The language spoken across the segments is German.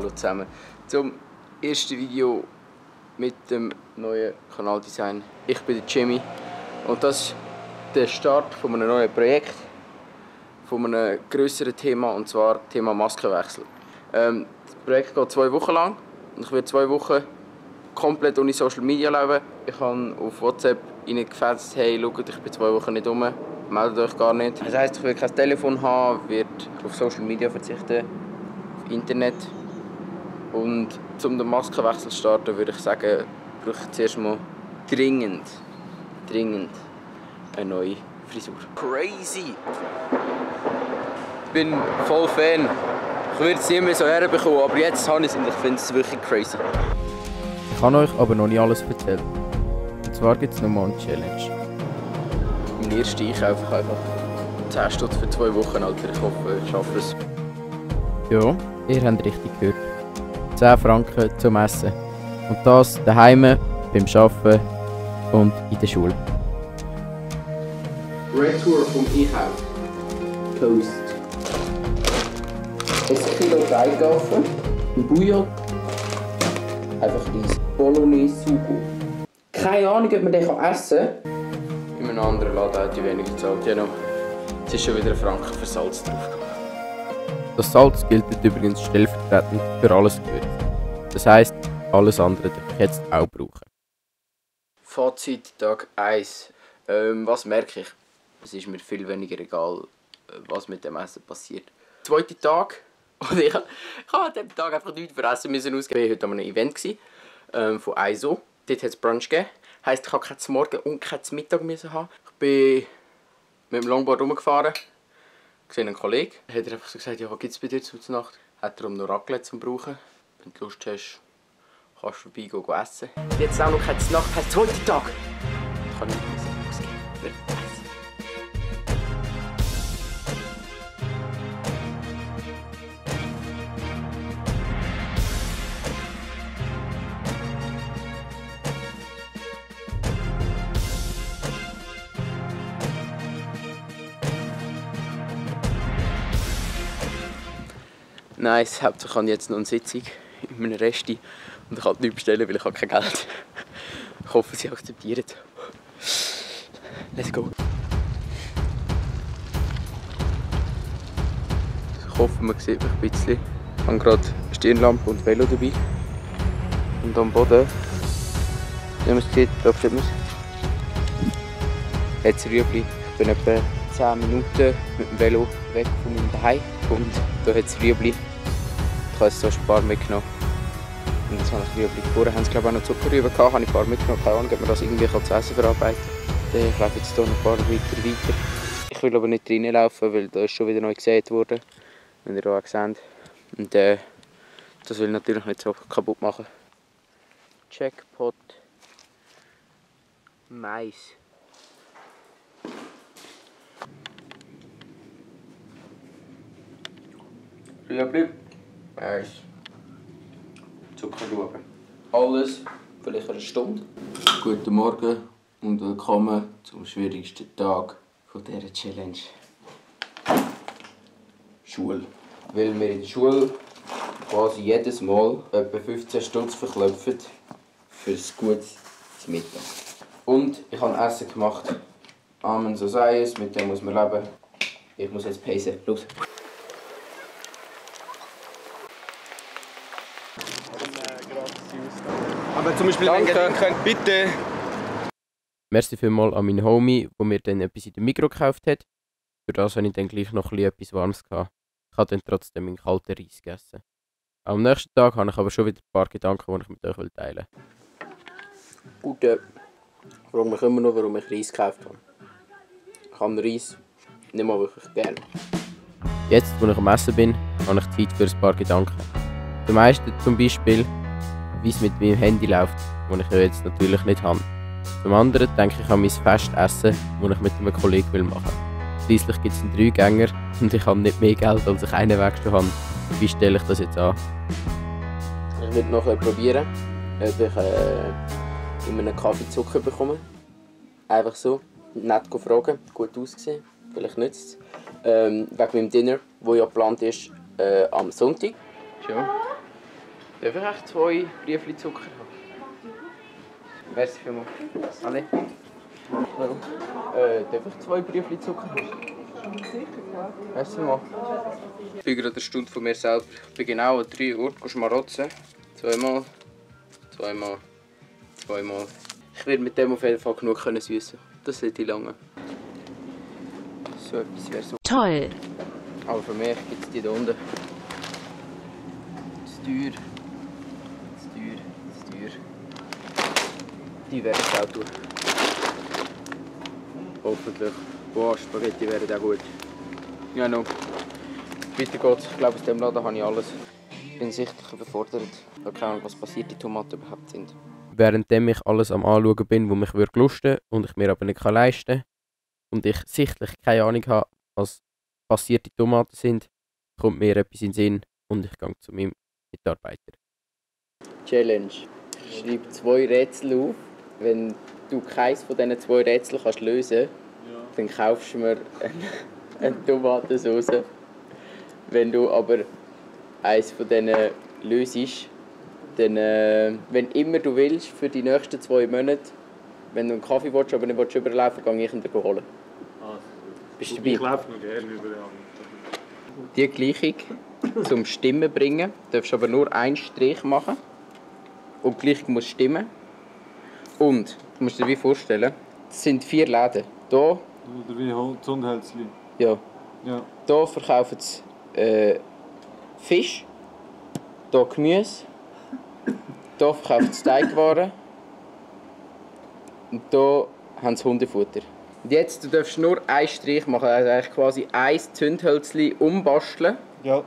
Hallo zusammen zum ersten Video mit dem neuen Kanaldesign. Ich bin der Jimmy und das ist der Start von einem neuen Projekt, von einem grösseren Thema, und zwar Thema Maskenwechsel. Das Projekt geht 2 Wochen lang und ich werde 2 Wochen komplett ohne Social Media leben. Ich habe auf WhatsApp ihnen gefällt, hey, schaut, ich bin 2 Wochen nicht rum, meldet euch gar nicht. Das heisst, ich will kein Telefon haben, werde auf Social Media verzichten, auf Internet. Und um den Maskenwechsel zu starten, würde ich sagen, brauche ich zuerst mal dringend eine neue Frisur. Crazy! Ich bin voll Fan. Ich würde es nie mehr so herbekommen, aber jetzt habe ich es und ich finde es wirklich crazy. Ich habe euch aber noch nicht alles erzählt. Und zwar gibt es nochmal eine Challenge. Mein erster Einkauf einfach 10 Stutz für 2 Wochen, Alter. Ich hoffe, ich schaffe es. Ja, ihr habt richtig gehört. 10 Franken zum Essen. Und das daheim, beim Arbeiten und in der Schule. Retour vom Einkauf. Toast. 1 Kilo Teig kaufen. Ein Bouillon. Einfach Reis. Bolognese Sugo. Keine Ahnung, ob man den essen kann. In einem anderen Laden hat ich weniger gezahlt. Ja, no. Jetzt ist schon wieder ein Franken für Salz drauf. Das Salz gilt übrigens stellvertretend für alles Gewürz. Das heisst, alles andere darf ich jetzt auch brauchen. Fazit Tag 1. Was merke ich? Es ist mir viel weniger egal, was mit dem Essen passiert. Zweiter Tag. Und ich habe an diesem Tag einfach nichts für Essen müssen ausgeben. Ich war heute an einem Event von ISO. Dort hat es Brunch gegeben. Heisst, ich habe kein Morgen und kein Mittag müssen haben. Ich bin mit dem Longboard rumgefahren. Ich sehe einen Kollegen. Hat er einfach so gesagt, ja, was gibt es bei dir zur Nacht? Hat er noch Raclette zum Brauchen. Wenn du Lust hast, kannst du vorbeigehen essen. Jetzt auch noch keine Nacht, heisst 2. Tag. Ich kann nicht mehr ausgeben. Wird essen. Nice, hauptsächlich habe ich jetzt noch eine Sitzung in meinem Resti und ich kann nichts bestellen, weil ich habe kein Geld. Ich hoffe, sie akzeptieren es. Let's go. Ich hoffe, man sieht mich ein bisschen. Ich habe gerade eine Stirnlampe und Velo dabei. Und am Boden, wie man es sieht, da steht man es. Jetzt Rüebli. Ich bin etwa 10 Minuten mit dem Velo weg von meinem Zuhause. Und da hat es Rüebli. Ich habe jetzt so ein paar mitgenommen. Und jetzt habe ich Rüebli. Vorher haben sie, glaube ich, auch noch Zuckerrüben gehabt. Habe ich ein paar mitgenommen. Keine Ahnung, ob man das irgendwie zu essen verarbeiten kann. Ich laufe jetzt hier noch ein paar Meter weiter. Ich will aber nicht reinlaufen, weil da ist schon wieder neu gesät worden. Wenn ihr hier auch seht. Und das will ich natürlich nicht so kaputt machen. Jackpot. Mais. Rüebli, Mais, Zuckerrüben. Alles vielleicht eine Stunde. Guten Morgen und willkommen zum schwierigsten Tag dieser Challenge. Schule. Weil wir in der Schule quasi jedes Mal etwa 15 Stutz verklopfen für ein gutes Mittag. Und ich habe Essen gemacht. Amen, so sei es, mit dem muss man leben. Ich muss jetzt pacen. Los! Aber zum Beispiel, wenn ihr könnt, bitte. Merci vielmals an meinen Homie, der mir dann etwas in der Mikro gekauft hat. Für das habe ich dann gleich noch etwas Warmes gehabt. Ich habe dann trotzdem meinen kalten Reis gegessen. Am nächsten Tag habe ich aber schon wieder ein paar Gedanken, die ich mit euch teilen will. Gut, ich frage mich immer noch, warum ich Reis gekauft habe. Ich habe Reis nicht mal wirklich gerne. Jetzt, wo ich am Essen bin, habe ich Zeit für ein paar Gedanken. Zum meisten zum Beispiel, wie es mit meinem Handy läuft, das ich ja jetzt natürlich nicht habe. Zum anderen denke ich an mein Festessen, das ich mit einem Kollegen machen will. Schliesslich gibt es einen 3-Gänger und ich habe nicht mehr Geld, als ich einen Weg schon habe. Wie stelle ich das jetzt an? Ich will noch probieren, ob ich in einem Kaffee Zucker bekomme. Einfach so, nett fragen, gut ausgesehen, vielleicht nützt es. Wegen meinem Dinner, das ja geplant ist am Sonntag. Schon? Darf ich echt 2 Briefli Zucker haben? Merci vielmals. Alle? Hallo. Darf ich 2 Briefli Zucker haben? Sicher, klar. Merci mal. Ich bin gerade eine Stunde von mir selber. Ich bin genau an 3 Uhr schmarotzen. 2-mal. Ich werde mit dem auf jeden Fall genug süssen. Das sollte lange. So etwas wäre so. Toll! Aber für mich gibt es die da unten. Zu teuer. Die werden es auch tun. Hoffentlich. Boah, Spaghetti wären auch gut. Ja, no. Weiter geht's. Ich glaube, aus dem Laden habe ich alles. Ich bin sichtlich überfordert. Ich habe keine Ahnung, was passiert, die Tomaten überhaupt sind. Währenddem ich alles am Anschauen bin, wo mich lusten würde und ich mir aber nicht leisten kann und ich sichtlich keine Ahnung habe, was passierte Tomaten sind, kommt mir etwas in den Sinn und ich gehe zu meinem Mitarbeiter. Challenge. Ich schreibe 2 Rätsel auf. Wenn du keines von diesen 2 Rätseln kannst lösen kannst, dann kaufst du mir eine Tomatensauce. Wenn du aber eines von diesen löst, dann, wenn immer du willst, für die nächsten 2 Monate, wenn du einen Kaffee willst, aber nicht überlaufen willst, gehe ich ihn dir holen. Bist du dabei? Ich laufe noch gerne über den anderen. Die Gleichung zum Stimmen bringen, darfst aber nur einen Strich machen. Und die Gleichung muss stimmen. Und, du musst dir wie vorstellen, es sind 4 Läden. Hier. Oder wie Zundhölzli. Ja. Ja. Hier verkaufen sie Fisch. Hier Gemüse. Hier verkaufen sie Teigwaren. Und hier haben sie Hundefutter. Und jetzt, du darfst nur einen Strich machen, also eigentlich quasi ein Zündhölzli umbasteln, ja,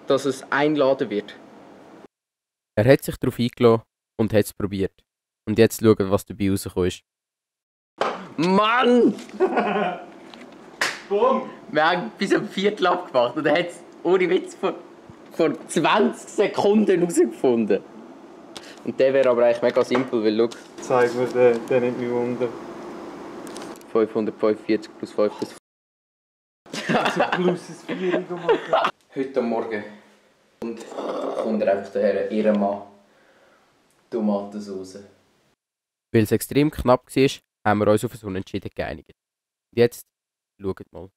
dass es ein Laden wird. Er hat sich darauf eingelassen und hat es probiert. Und jetzt schauen, was dabei rausgekommen ist. Mann! Boom! Wir haben bis um Viertel abgemacht und er hat es ohne Witz vor 20 Sekunden herausgefunden. Und der wäre aber eigentlich mega simpel, weil schau. Zeig mir den nicht mehr unter. 545 plus 5 plus 5. Also plus ist 4 machen. Heute am Morgen kommt er einfach daher, ihr Mann, Tomatensauce. Weil es extrem knapp war, haben wir uns auf ein Unentschieden geeinigt. Jetzt schaut mal.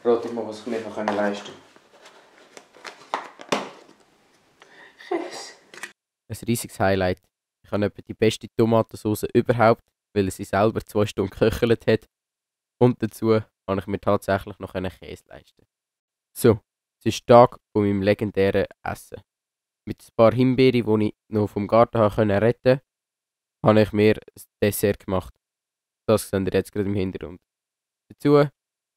Rat mal, was ich mir leisten kann. Ein riesiges Highlight. Ich habe etwa die beste Tomatensauce überhaupt, weil er sie selber 2 Stunden geköchelt hat. Und dazu konnte ich mir tatsächlich noch einen Käse leisten. So, es ist Tag von meinem legendären Essen. Mit ein paar Himbeeren, die ich noch vom Garten retten konnte, habe ich mir ein Dessert gemacht. Das seht ihr jetzt gerade im Hintergrund. Dazu hat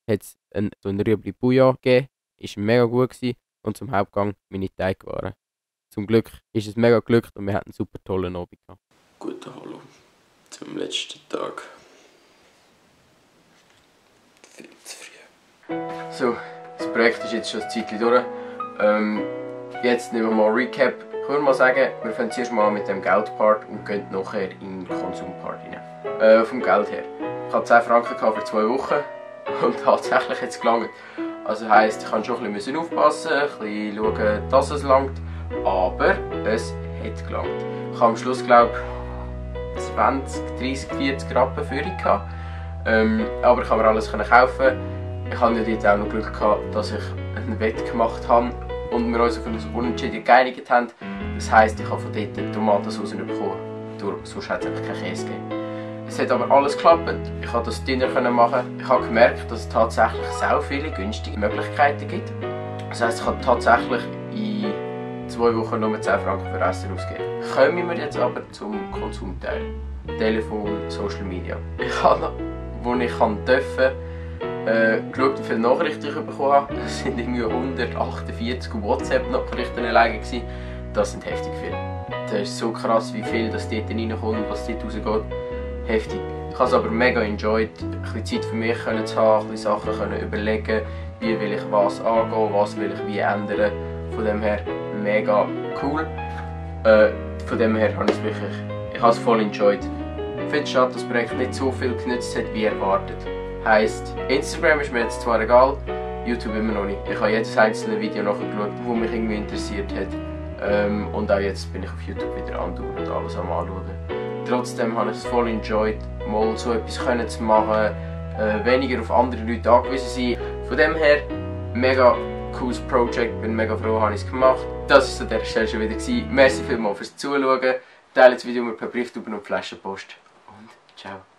es so ein Rüebli Bouillon gegeben, war mega gut gewesen, und zum Hauptgang meine Teigwaren. Zum Glück ist es mega geglückt und wir hatten einen super tollen Abend gehabt. Guten Hallo zum letzten Tag. Viel zu früh. So, das Projekt ist jetzt schon ein Zeitchen durch. Jetzt nehmen wir mal ein Recap. Ich würde mal sagen, wir fangen zuerst mal mit dem Geldpart und gehen nachher in den Konsumpart rein. Vom Geld her. Ich hatte 10 Franken für 2 Wochen und tatsächlich hat es gelangt. Also heisst, ich musste schon ein bisschen aufpassen, ein bisschen schauen, dass es langt. Aber es hat gelangt. Ich habe am Schluss, glaube ich, 20, 30, 40 Rappen für ihn gehabt. Aber ich konnte mir alles kaufen. Ich hatte jetzt auch noch Glück gehabt, dass ich einen Wett gemacht habe und wir uns auf ein Unentschieden geeinigt haben. Das heisst, ich habe von dort die Tomatensauce bekommen. Sonst hat es einfach keinen Käse gegeben. Es hat aber alles geklappt. Ich konnte das Dinner machen. Ich habe gemerkt, dass es tatsächlich sehr viele günstige Möglichkeiten gibt. Das heisst, ich habe tatsächlich in 2 Wochen nur 10 Franken für Essen ausgeben. Kommen wir jetzt aber zum Konsumteil. Telefon, Social Media. Ich habe, als ich durfte, geschaut, wie viele Nachrichten ich bekommen habe. Das sind irgendwie 148 WhatsApp-Nachrichten alleine gewesen. Das sind heftig viele. Das ist so krass, wie viel das dort reinkommt und was dort rausgeht. Heftig. Ich habe es aber mega enjoyed, ein bisschen Zeit für mich zu haben, ein bisschen Sachen überlegen, wie will ich was angehen, was will ich wie ändern. Von dem her mega cool. Von dem her habe ich habe es voll enjoyed. Ich finde es schade, dass das Projekt nicht so viel genutzt hat, wie erwartet. Heisst, Instagram ist mir jetzt zwar egal, YouTube immer noch nicht. Ich habe jedes einzelne Video nachgeschaut, das mich irgendwie interessiert hat. Und auch jetzt bin ich auf YouTube wieder andauernd und alles am Anschauen. Trotzdem habe ich es voll enjoyed, mal so etwas zu machen, weniger auf andere Leute angewiesen sein. Von dem her, mega cooles Projekt, bin mega froh, habe ich es gemacht. Das war es an dieser Stelle schon wieder. Merci vielmals fürs Zuschauen. Teilt das Video mit per Brieftaube und Flaschenpost. Und ciao.